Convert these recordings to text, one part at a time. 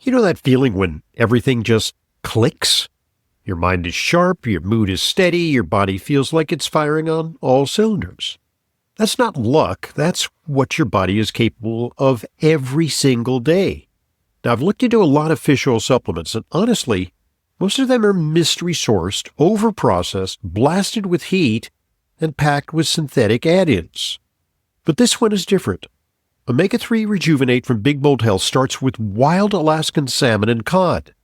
You know that feeling when everything just clicks? Your mind is sharp, your mood is steady, your body feels like it's firing on all cylinders. That's not luck, that's what your body is capable of every single day. Now, I've looked into a lot of fish oil supplements, and honestly, most of them are mystery sourced, overprocessed, blasted with heat, and packed with synthetic add-ins. But this one is different. Omega-3 Rejuvenate from Big Bold Health starts with wild Alaskan salmon and cod,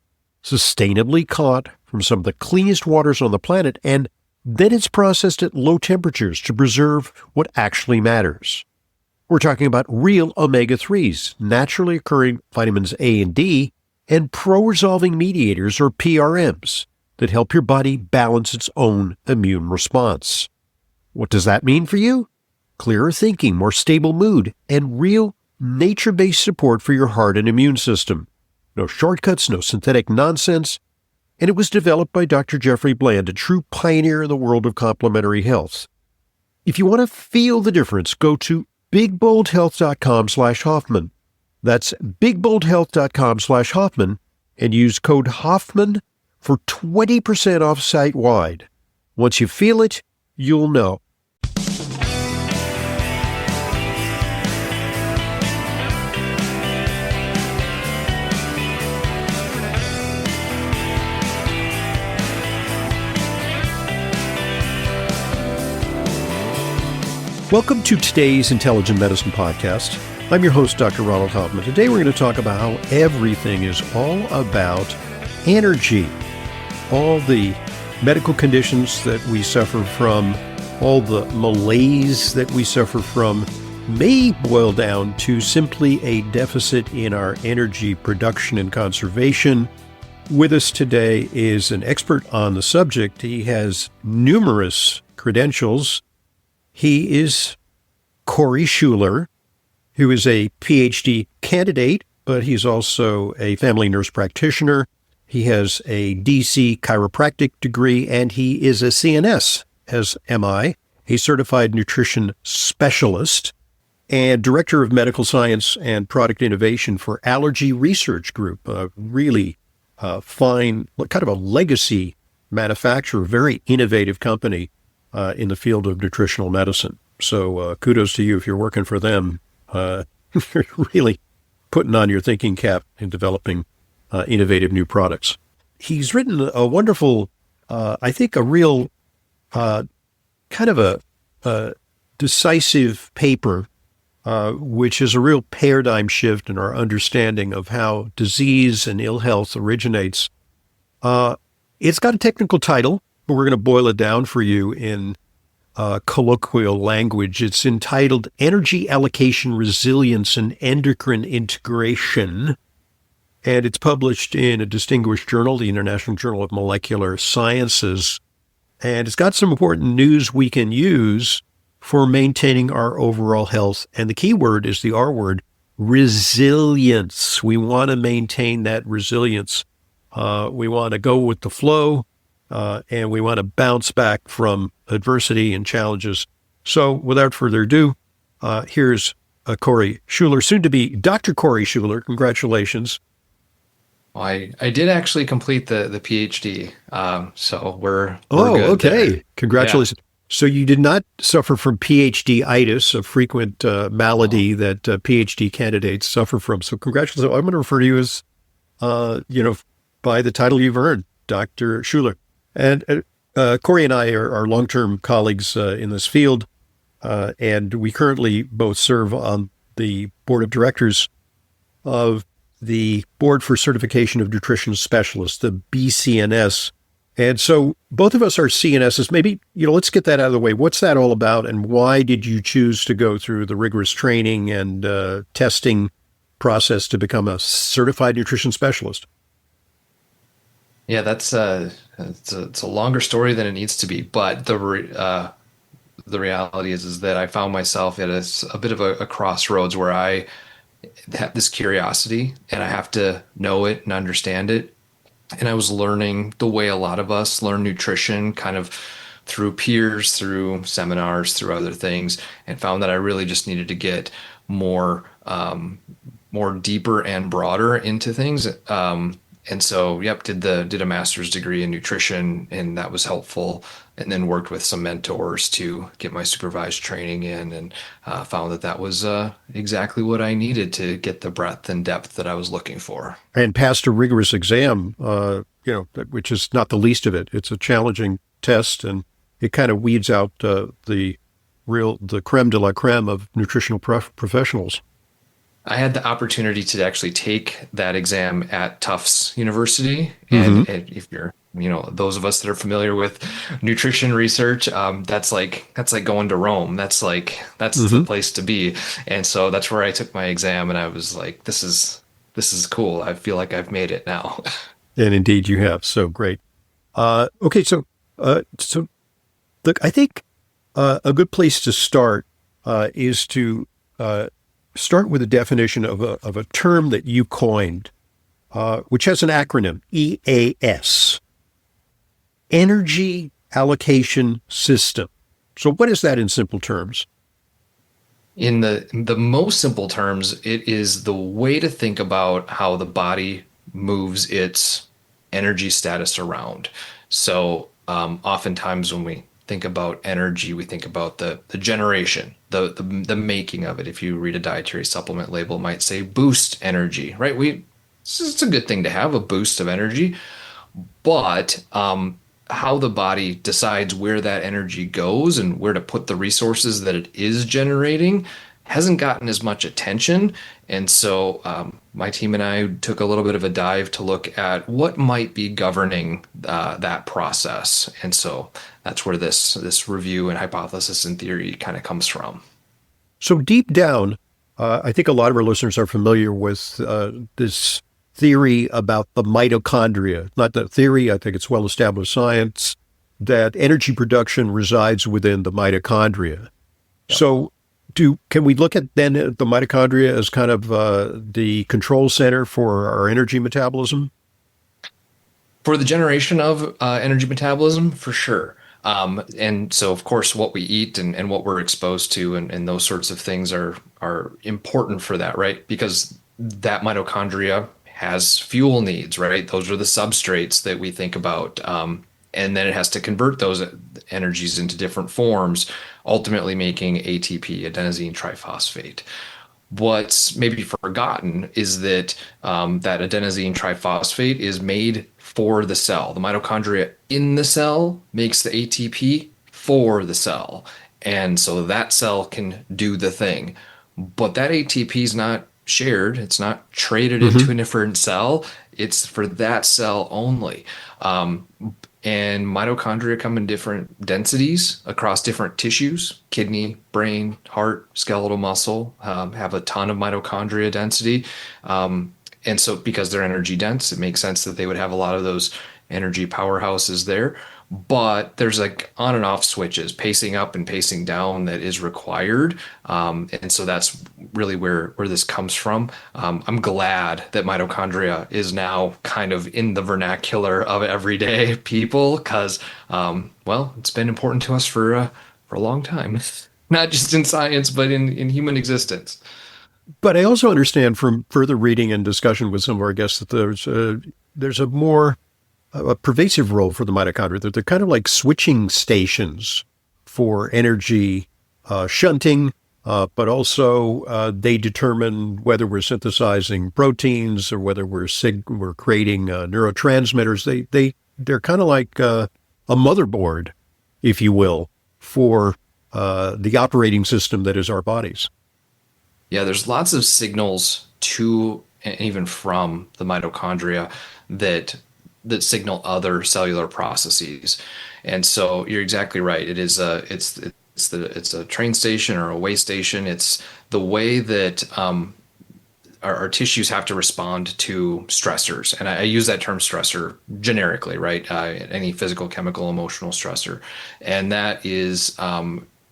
sustainably caught from some of the cleanest waters on the planet, and then it's processed at low temperatures to preserve what actually matters. We're talking about real omega-3s, naturally occurring vitamins A and D, and pro-resolving mediators, or PRMs, that help your body balance its own immune response. What does that mean for you? Clearer thinking, more stable mood, and real nature-based support for your heart and immune system. No shortcuts, no synthetic nonsense. And it was developed by Dr. Jeffrey Bland, a true pioneer in the world of complementary health. If you want to feel the difference, go to bigboldhealth.com/Hoffman. That's bigboldhealth.com/Hoffman and use code Hoffman for 20% off site-wide. Once you feel it, you'll know. Welcome to today's Intelligent Medicine Podcast. I'm your host, Dr. Ronald Hoffman. Today we're going to talk about how everything is all about energy. All the medical conditions that we suffer from, all the malaise that we suffer from, may boil down to simply a deficit in our energy production and conservation. With us today is an expert on the subject. He has numerous credentials. He is Corey Schuler, who is a PhD candidate, but he's also a family nurse practitioner. He has a DC chiropractic degree, and he is a CNS, as am I, a certified nutrition specialist and director of medical science and product innovation for Allergy Research Group, a really fine, kind of a legacy manufacturer, very innovative company in the field of nutritional medicine. So kudos to you if you're working for them. You're really putting on your thinking cap and developing innovative new products. He's written a wonderful, I think a real kind of a decisive paper, which is a real paradigm shift in our understanding of how disease and ill health originates. It's got a technical title, but we're going to boil it down for you in colloquial language. It's entitled Energy Allocation, Resilience, and Endocrine Integration, and it's published in a distinguished journal, the International Journal of Molecular Sciences, and it's got some important news we can use for maintaining our overall health. And the key word is the R word, resilience. We want to maintain that resilience. We want to go with the flow. And we want to bounce back from adversity and challenges. So without further ado, here's Corey Schuler, soon to be Dr. Corey Schuler. Congratulations. Well, I did actually complete the PhD. So we're good okay. There. Congratulations. Yeah. So you did not suffer from PhD-itis, a frequent malady that PhD candidates suffer from. So congratulations. I'm going to refer to you as, by the title you've earned, Dr. Schuler. And Corey and I are long-term colleagues in this field, and we currently both serve on the board of directors of the Board for Certification of Nutrition Specialists, the BCNS. And so both of us are CNSs. Maybe, let's get that out of the way. What's that all about, and why did you choose to go through the rigorous training and testing process to become a certified nutrition specialist? Yeah, it's a longer story than it needs to be, but the reality is that I found myself at a bit of a crossroads where I have this curiosity and I have to know it and understand it. And I was learning the way a lot of us learn nutrition, kind of through peers, through seminars, through other things, and found that I really just needed to get more more deeper and broader into things. And so, yep, did a master's degree in nutrition, and that was helpful. And then worked with some mentors to get my supervised training in, and found that that was exactly what I needed to get the breadth and depth that I was looking for. And passed a rigorous exam, which is not the least of it. It's a challenging test, and it kind of weeds out the creme de la creme of nutritional professionals. I had the opportunity to actually take that exam at Tufts University. And if you're, those of us that are familiar with nutrition research, that's like going to Rome. That's the place to be. And so that's where I took my exam, and I was like, this is cool. I feel like I've made it now. And indeed you have. So great. Okay. So look, I think a good place to start is to start with a definition of a term that you coined, which has an acronym, EAS, Energy Allocation System. So what is that in simple terms? In the most simple terms, it is the way to think about how the body moves its energy status around. So oftentimes when we think about energy, we think about the generation, the making of it. If you read a dietary supplement label, it might say boost energy, right? It's a good thing to have a boost of energy, but how the body decides where that energy goes and where to put the resources that it is generating hasn't gotten as much attention. And so my team and I took a little bit of a dive to look at what might be governing that process. And so that's where this review and hypothesis and theory kind of comes from. So deep down, I think a lot of our listeners are familiar with this theory about the mitochondria. Not the theory, I think it's well-established science, that energy production resides within the mitochondria. Yep. So can we look at then the mitochondria as kind of the control center for our energy metabolism? For the generation of energy metabolism, for sure. And so, of course, what we eat and what we're exposed to and those sorts of things are important for that, right? Because that mitochondria has fuel needs, right? Those are the substrates that we think about. And then it has to convert those energies into different forms, ultimately making ATP, adenosine triphosphate. What's maybe forgotten is that that adenosine triphosphate is made for the cell. The mitochondria in the cell makes the ATP for the cell. And so that cell can do the thing. But that ATP is not shared. It's not traded into a different cell. It's for that cell only. And mitochondria come in different densities across different tissues: kidney, brain, heart, skeletal muscle, have a ton of mitochondria density. And so because they're energy dense, it makes sense that they would have a lot of those energy powerhouses there. But there's like on and off switches, pacing up and pacing down, that is required. And so that's really where this comes from. I'm glad that mitochondria is now kind of in the vernacular of everyday people because, it's been important to us for a long time, not just in science, but in human existence. But I also understand from further reading and discussion with some of our guests that there's a more pervasive role for the mitochondria, that they're kind of like switching stations for energy shunting, but also they determine whether we're synthesizing proteins or whether we're creating neurotransmitters. They're kind of like a motherboard, if you will, for the operating system that is our bodies. Yeah, there's lots of signals to and even from the mitochondria that signal other cellular processes. And so you're exactly right. It is it's a train station or a way station. It's the way that our tissues have to respond to stressors. And I use that term stressor generically, right? Any physical, chemical, emotional stressor. And that is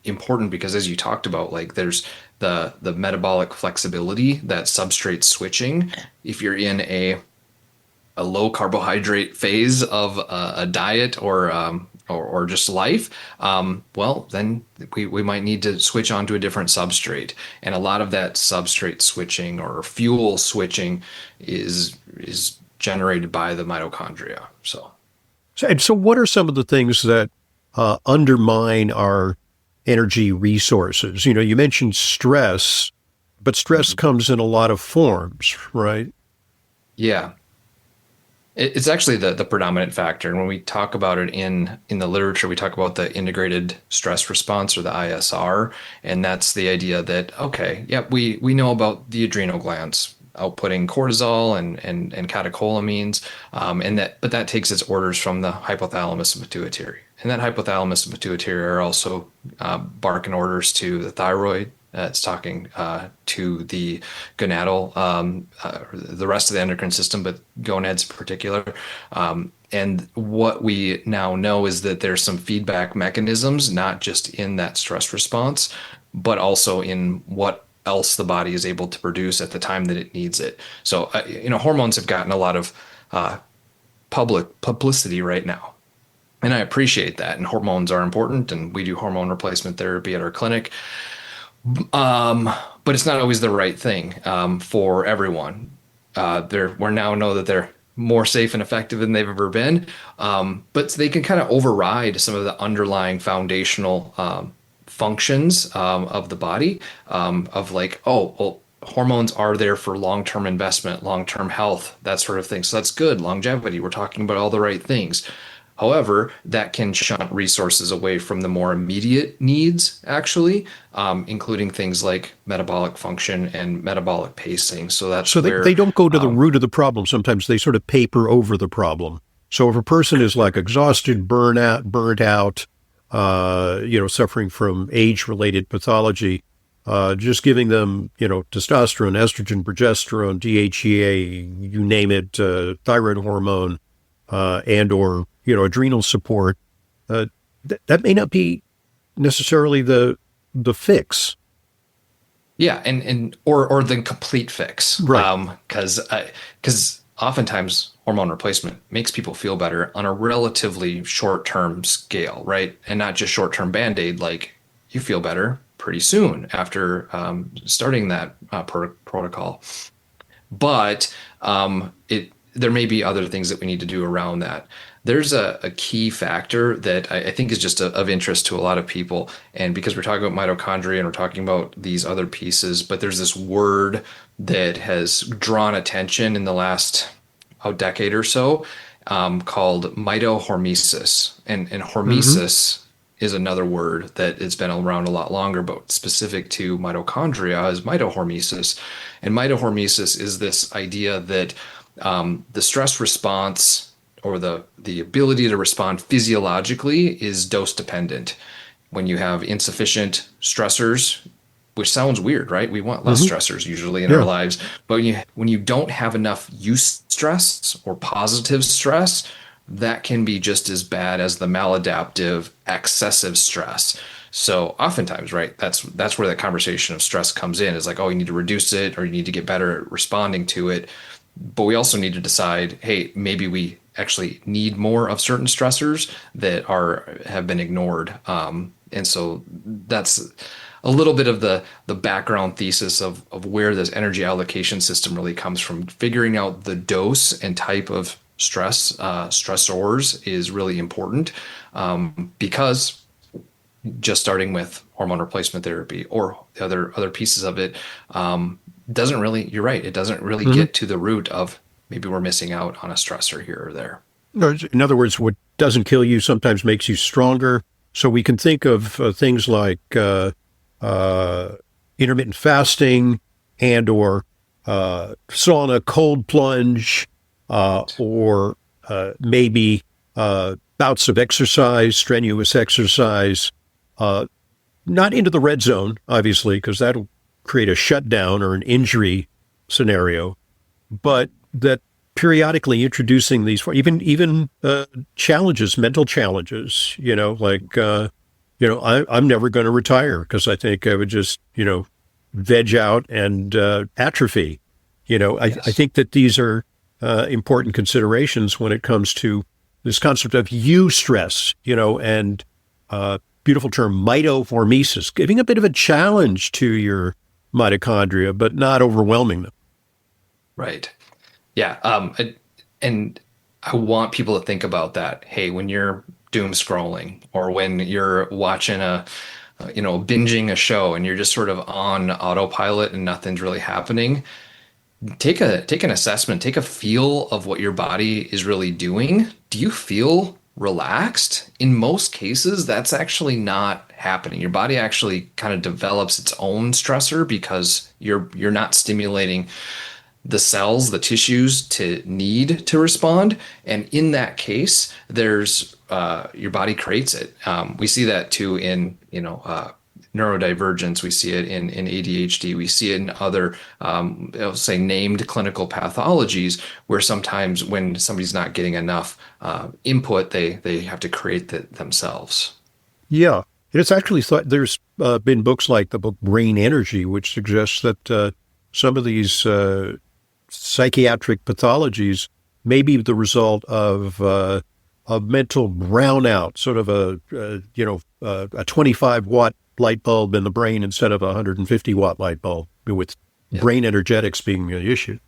important because, as you talked about, like there's the metabolic flexibility, that substrate switching. If you're in a low carbohydrate phase of a diet or or just life, well, then we might need to switch onto a different substrate. And a lot of that substrate switching or fuel switching is generated by the mitochondria. So what are some of the things that undermine our energy resources? You mentioned stress, but stress comes in a lot of forms, right? Yeah. It's actually the predominant factor. And when we talk about it in the literature, we talk about the integrated stress response or the ISR. And that's the idea that, okay, yeah, we know about the adrenal glands outputting cortisol and catecholamines, but that takes its orders from the hypothalamus and pituitary. And that hypothalamus and pituitary are also barking orders to the thyroid. It's talking to the gonadal, the rest of the endocrine system, but gonads in particular. And what we now know is that there's some feedback mechanisms, not just in that stress response, but also in what else the body is able to produce at the time that it needs it. So, hormones have gotten a lot of publicity right now. And I appreciate that. And hormones are important, and we do hormone replacement therapy at our clinic. But it's not always the right thing for everyone. We now know that they're more safe and effective than they've ever been, but they can kind of override some of the underlying foundational functions of the body, of like, oh, well, hormones are there for long-term investment, long-term health, that sort of thing. So that's good. Longevity. We're talking about all the right things. However, that can shunt resources away from the more immediate needs, actually, including things like metabolic function and metabolic pacing. So that's So where they don't go to the root of the problem. Sometimes they sort of paper over the problem. So if a person is like exhausted, burnt out, suffering from age-related pathology, just giving them, testosterone, estrogen, progesterone, DHEA, you name it, thyroid hormone, and or adrenal support, that may not be necessarily the fix. Yeah, and or the complete fix, Right. Because oftentimes hormone replacement makes people feel better on a relatively short-term scale, right? And not just short-term band-aid. Like, you feel better pretty soon after starting that protocol. But there may be other things that we need to do around that. There's a key factor that I think is just of interest to a lot of people. And because we're talking about mitochondria and we're talking about these other pieces, but there's this word that has drawn attention in the last decade or so, called mitohormesis. And Mm-hmm. hormesis is another word that it's been around a lot longer, but specific to mitochondria is mitohormesis. And mitohormesis is this idea that the stress response or the ability to respond physiologically is dose dependent. When you have insufficient stressors, which sounds weird, right? We want less Mm-hmm. stressors usually in our Yeah. lives, but when you don't have enough use stress or positive stress, that can be just as bad as the maladaptive excessive stress. So oftentimes, right, that's where the conversation of stress comes in. Is like, oh, you need to reduce it or you need to get better at responding to it. But we also need to decide, hey, maybe we actually need more of certain stressors that have been ignored. And so that's a little bit of the background thesis of where this energy allocation system really comes from. Figuring out the dose and type of stressors is really important, because just starting with hormone replacement therapy or the other pieces of it, doesn't really, you're right, it doesn't really Mm-hmm. get to the root of maybe we're missing out on a stressor here or there. In other words, what doesn't kill you sometimes makes you stronger. So we can think of things like uh, intermittent fasting and or sauna, cold plunge, or maybe bouts of exercise, strenuous exercise, uh, not into the red zone, obviously, because that'll create a shutdown or an injury scenario, but that periodically introducing these, even challenges, mental challenges, like, I'm never going to retire because I think I would just, veg out and atrophy. I Yes. think that these are important considerations when it comes to this concept of eustress, and beautiful term mitoformesis, giving a bit of a challenge to your mitochondria, but not overwhelming them. Right. Yeah. And I want people to think about that. Hey, when you're doom scrolling or when you're watching binging a show and you're just sort of on autopilot and nothing's really happening, take an assessment, take a feel of what your body is really doing. Do you feel relaxed? In most cases, that's actually not happening. Your body actually kind of develops its own stressor because you're not stimulating the cells, the tissues to need to respond. And in that case, there's your body creates it. We see that too in neurodivergence. We see it in ADHD. We see it in other, say, named clinical pathologies where sometimes when somebody's not getting enough input, they have to create that themselves. Yeah. It's actually thought there's been books like the book Brain Energy, which suggests that some of these psychiatric pathologies may be the result of a mental brownout, sort of a 25 watt light bulb in the brain instead of a 150 watt light bulb, with brain energetics being the issue.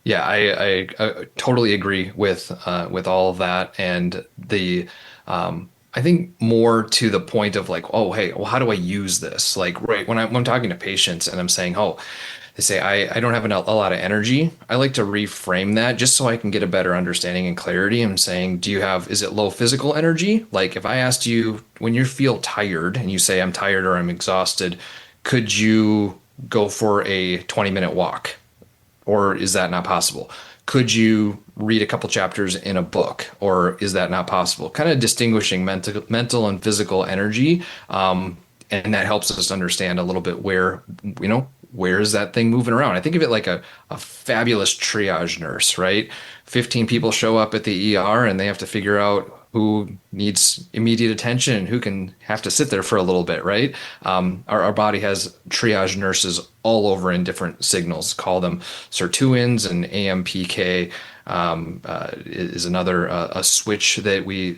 Yeah, I totally agree with all of that, and I think more to the point of like, oh, hey, well, how do I use this? Like, right when I'm talking to patients and I'm saying, oh, they say I don't have a lot of energy. I like to reframe that just so I can get a better understanding and clarity. I'm saying, is it low physical energy? Like if I asked you when you feel tired and you say I'm tired or I'm exhausted, could you go for a 20-minute walk? Or is that not possible? Could you read a couple chapters in a book, or is that not possible? Kind of distinguishing mental and physical energy. And that helps us understand a little bit where is that thing moving around? I think of it like a fabulous triage nurse, right? 15 people show up at the ER and they have to figure out who needs immediate attention and who can have to sit there for a little bit, right? Our body has triage nurses all over in different signals. Call them sirtuins, and AMPK is another a switch that we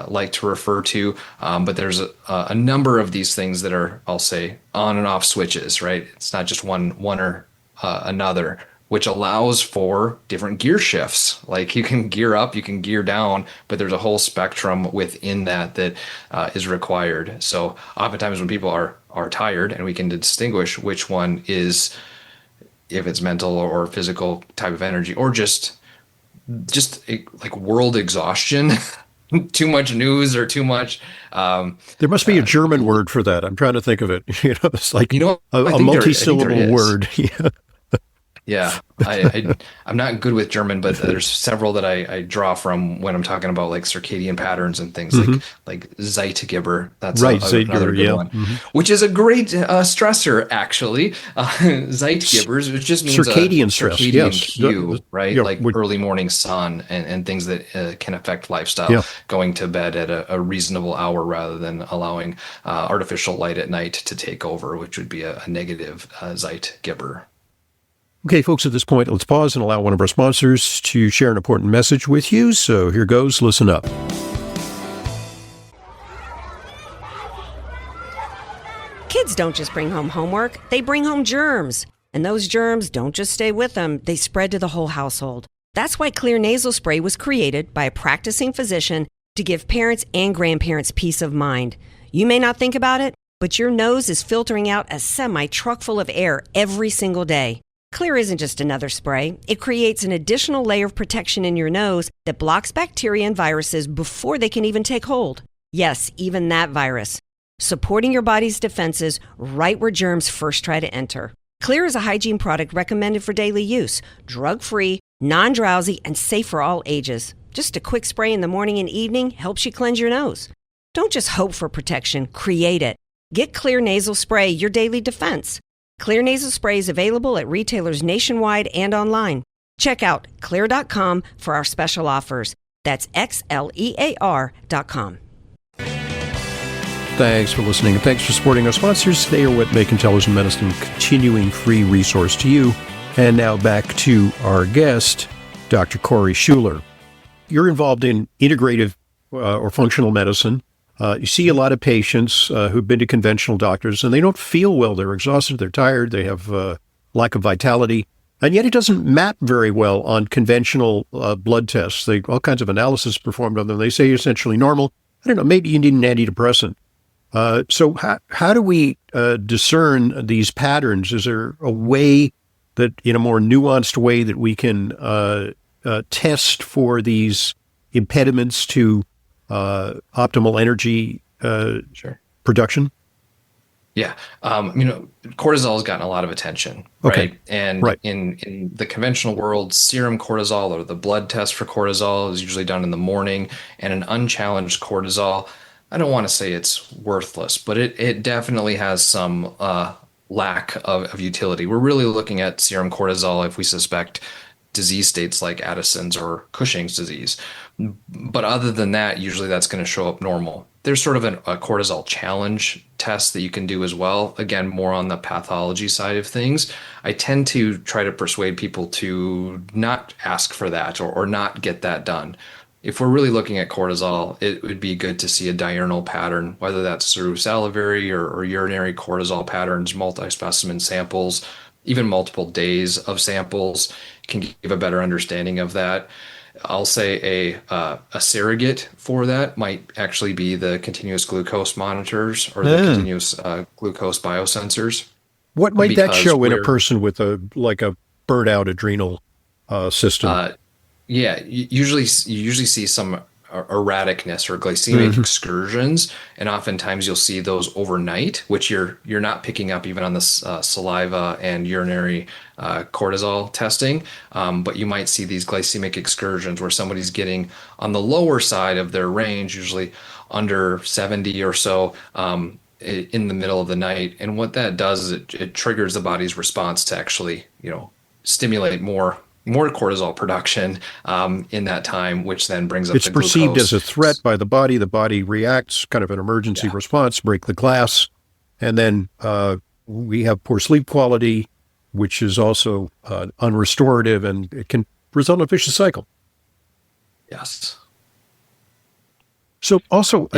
like to refer to. But there's a number of these things that are, I'll say, on and off switches, right? It's not just one or another, which allows for different gear shifts. Like you can gear up, you can gear down, but there's a whole spectrum within that is required. So oftentimes when people are tired, and we can distinguish which one is, if it's mental or physical type of energy, or just like world exhaustion, too much news or too much. There must be a German word for that. I'm trying to think of it. It's like a multi-syllable word. Yeah. Yeah, I'm not good with German, but there's several that I draw from when I'm talking about like circadian patterns and things like Zeitgeber. That's right, another good one, which is a great stressor actually. Zeitgebers, which just means circadian stress, circadian cue, right? Like early morning sun and things that can affect lifestyle. Going to bed at a reasonable hour rather than allowing artificial light at night to take over, which would be a negative Zeitgeber. Okay, folks, at this point, let's pause and allow one of our sponsors to share an important message with you. So here goes. Listen up. Kids don't just bring home homework, they bring home germs. And those germs don't just stay with them, they spread to the whole household. That's why Clear Nasal Spray was created by a practicing physician to give parents and grandparents peace of mind. You may not think about it, but your nose is filtering out a semi-truck full of air every single day. Clear isn't just another spray. It creates an additional layer of protection in your nose that blocks bacteria and viruses before they can even take hold. Yes, even that virus. Supporting your body's defenses right where germs first try to enter. Clear is a hygiene product recommended for daily use. Drug-free, non-drowsy, and safe for all ages. Just a quick spray in the morning and evening helps you cleanse your nose. Don't just hope for protection, create it. Get Clear Nasal Spray, your daily defense. Clear Nasal Spray is available at retailers nationwide and online. Check out Xlear.com for our special offers. That's Xlear.com. Thanks for listening, and thanks for supporting our sponsors. They are what make Intelligent Medicine a continuing free resource to you. And now back to our guest, Dr. Corey Schuler. you're involved in integrative or functional medicine. You see a lot of patients who've been to conventional doctors, and they don't feel well. They're exhausted. They're tired. They have lack of vitality. And yet it doesn't map very well on conventional blood tests. All kinds of analysis performed on them. They say you're essentially normal. I don't know, maybe you need an antidepressant. So how do we discern these patterns? Is there a way that, in a more nuanced way, that we can test for these impediments to optimal energy production? Yeah. Cortisol has gotten a lot of attention, right? Okay. And in the conventional world, serum cortisol, or the blood test for cortisol, is usually done in the morning. And an unchallenged cortisol, I don't want to say it's worthless, but it definitely has some lack of utility. We're really looking at serum cortisol if we suspect disease states like Addison's or Cushing's disease. But other than that, usually that's going to show up normal. There's sort of a cortisol challenge test that you can do as well. Again, more on the pathology side of things. I tend to try to persuade people to not ask for that or not get that done. If we're really looking at cortisol, it would be good to see a diurnal pattern, whether that's through salivary or urinary cortisol patterns, multi-specimen samples, even multiple days of samples can give a better understanding of that. I'll say a surrogate for that might actually be the continuous glucose monitors or the continuous glucose biosensors. What might that show in a person with a burnt out adrenal system? You usually see some erraticness or glycemic excursions, and oftentimes you'll see those overnight, which you're not picking up even on the saliva and urinary cortisol testing, but you might see these glycemic excursions where somebody's getting on the lower side of their range, usually under 70 or so, in the middle of the night. And what that does is it triggers the body's response to actually stimulate more cortisol production in that time, which then brings up the glucose. It's perceived as a threat by the body. The body reacts, kind of an emergency response, break the glass. And then we have poor sleep quality, which is also unrestorative, and it can result in a vicious cycle. Yes. So also,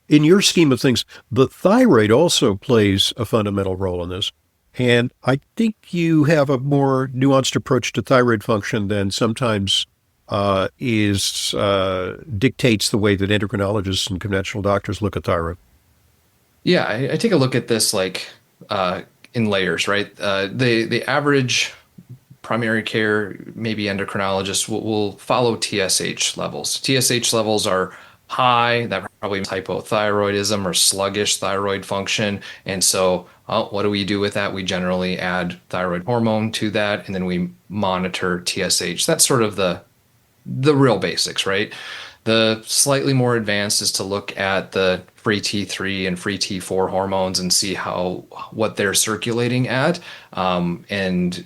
in your scheme of things, the thyroid also plays a fundamental role in this. And I think you have a more nuanced approach to thyroid function than sometimes dictates the way that endocrinologists and conventional doctors look at thyroid. Yeah, I take a look at this in layers, right? The average primary care, maybe endocrinologist, will follow TSH levels. TSH levels are high. That probably means hypothyroidism or sluggish thyroid function. And so what do we do with that? We generally add thyroid hormone to that, and then we monitor TSH. That's sort of the real basics, right? The slightly more advanced is to look at the free T3 and free T4 hormones and see what they're circulating at, and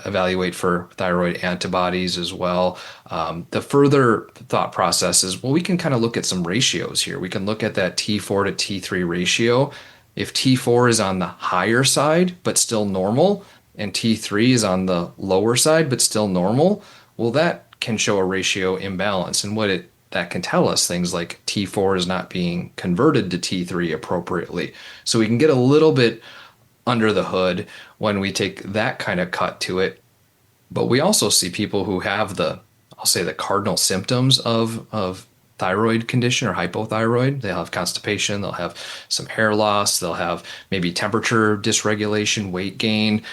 evaluate for thyroid antibodies as well. The further thought process is, we can kind of look at some ratios here. We can look at that T4 to T3 ratio. If T4 is on the higher side, but still normal, and T3 is on the lower side, but still normal, well, that can show a ratio imbalance. And that can tell us things like T4 is not being converted to T3 appropriately. So we can get a little bit under the hood when we take that kind of cut to it. But we also see people who have the cardinal symptoms of thyroid condition or hypothyroid. They'll have constipation, they'll have some hair loss, they'll have maybe temperature dysregulation, weight gain.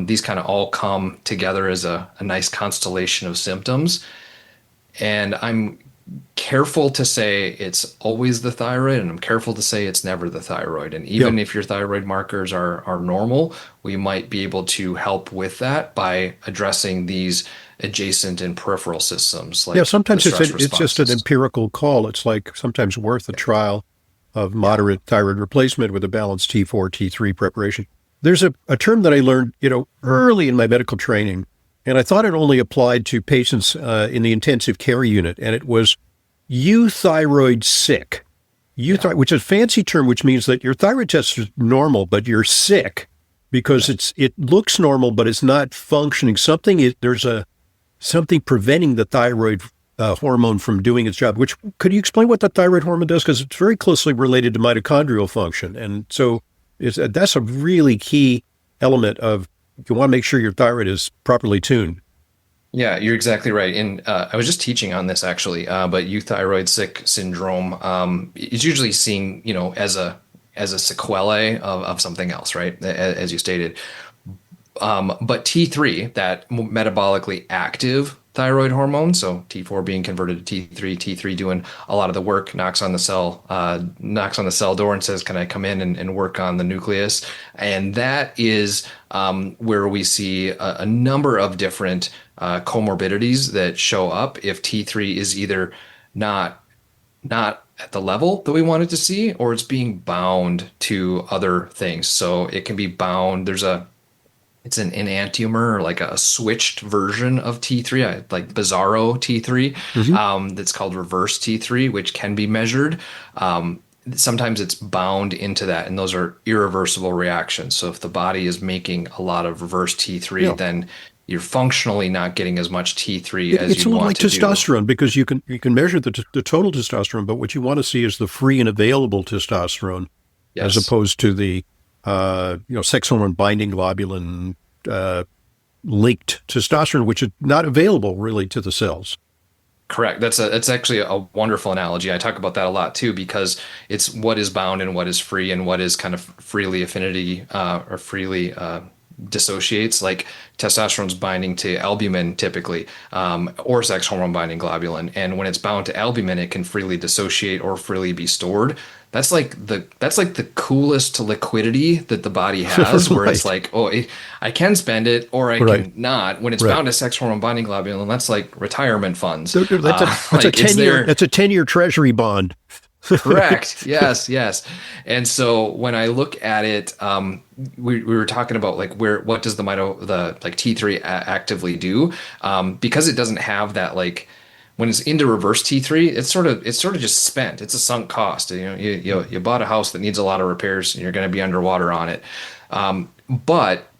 These kind of all come together as a nice constellation of symptoms. And I'm careful to say it's always the thyroid, and I'm careful to say it's never the thyroid. And even if your thyroid markers are normal, we might be able to help with that by addressing these adjacent and peripheral systems. Sometimes it's just an empirical call. It's like sometimes worth a trial of moderate thyroid replacement with a balanced T4, T3 preparation. There's a term that I learned, early in my medical training, and I thought it only applied to patients in the intensive care unit, and it was euthyroid sick. Which is a fancy term, which means that your thyroid test is normal, but you're sick because it looks normal, but it's not functioning. There's something preventing the thyroid hormone from doing its job. Which, could you explain what the thyroid hormone does? Because it's very closely related to mitochondrial function, and so that's a really key element of, you want to make sure your thyroid is properly tuned. Yeah, you're exactly right. And I was just teaching on this actually, but euthyroid sick syndrome is usually seen, as a sequelae of something else, right? As you stated. But T3, that metabolically active thyroid hormone, so T4 being converted to T3 doing a lot of the work, knocks on the cell door and says, "Can I come in and work on the nucleus?" And that is where we see a number of different comorbidities that show up if T3 is either not at the level that we wanted to see, or it's being bound to other things. So it can be bound. It's an enantiomer, or like a switched version of T3, like Bizarro T3, that's called reverse T3, which can be measured. Sometimes it's bound into that, and those are irreversible reactions. So if the body is making a lot of reverse T3, then you're functionally not getting as much T3 as you want to do. It's a little like testosterone, because you can measure the total testosterone, but what you want to see is the free and available testosterone, as opposed to the sex hormone binding globulin linked testosterone, which is not available really to the cells. Correct. That's actually a wonderful analogy. I talk about that a lot too, because it's what is bound and what is free, and what is kind of freely affinity or freely dissociates. Like testosterone's binding to albumin typically, or sex hormone binding globulin, and when it's bound to albumin, it can freely dissociate or freely be stored. That's like the coolest liquidity that the body has, where it's like, I can spend it or I can not. When it's bound to sex hormone binding globulin, that's like retirement funds. That's a 10-year. That's a 10-year treasury bond. Correct. Yes. And so when I look at it, we were talking about like what does the T3 actively do? Because it doesn't have that, like, when it's into reverse T3, it's sort of just spent. It's a sunk cost. You bought a house that needs a lot of repairs, and you're going to be underwater on it. But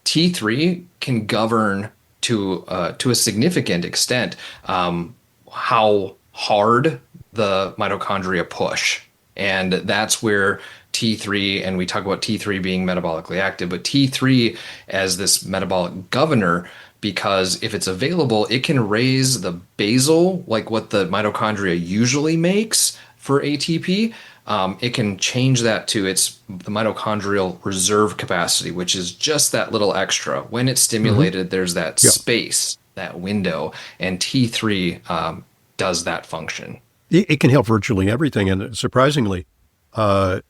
T3 can govern to a significant extent how hard the mitochondria push, and that's where T3, and we talk about T3 being metabolically active, but T3 as this metabolic governor, because if it's available, it can raise the basal, like what the mitochondria usually makes for ATP. It can change that to the mitochondrial reserve capacity, which is just that little extra. When it's stimulated, there's that space, that window, and T3 does that function. It can help virtually everything, and surprisingly, and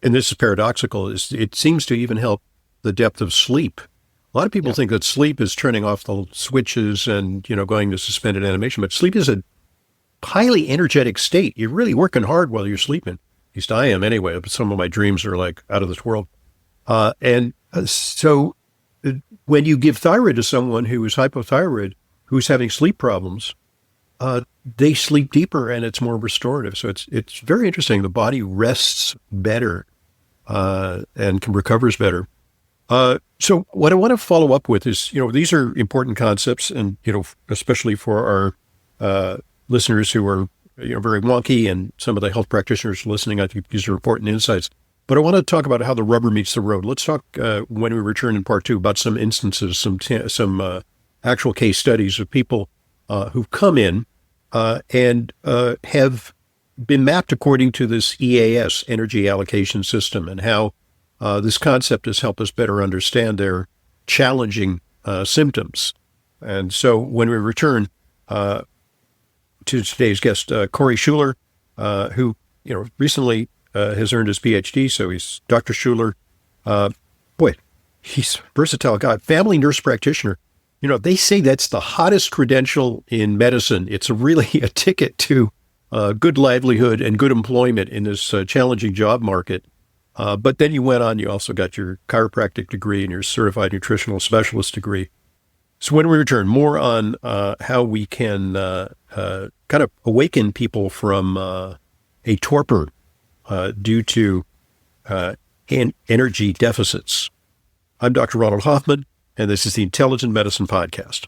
this is paradoxical, it seems to even help the depth of sleep. A lot of people think that sleep is turning off the switches and, going to suspended animation, but sleep is a highly energetic state. You're really working hard while you're sleeping. At least I am anyway, but some of my dreams are like out of this world. So when you give thyroid to someone who is hypothyroid, who's having sleep problems, they sleep deeper and it's more restorative. So it's very interesting. The body rests better and recovers better. So what I want to follow up with is, these are important concepts, and, especially for our listeners who are, very wonky, and some of the health practitioners listening, I think these are important insights. But I want to talk about how the rubber meets the road. Let's talk when we return in part 2 about some instances, some actual case studies of people who've come in and have been mapped according to this EAS, energy allocation system, and how this concept has helped us better understand their challenging symptoms. And so when we return to today's guest, Corey Schuler, who recently has earned his PhD, so he's Dr. Schuler. He's a versatile guy, family nurse practitioner. They say that's the hottest credential in medicine. It's really a ticket to good livelihood and good employment in this challenging job market. But then you went on, you also got your chiropractic degree and your certified nutritional specialist degree. So when we return, more on how we can kind of awaken people from a torpor due to energy deficits. I'm Dr. Ronald Hoffman, and this is the Intelligent Medicine Podcast.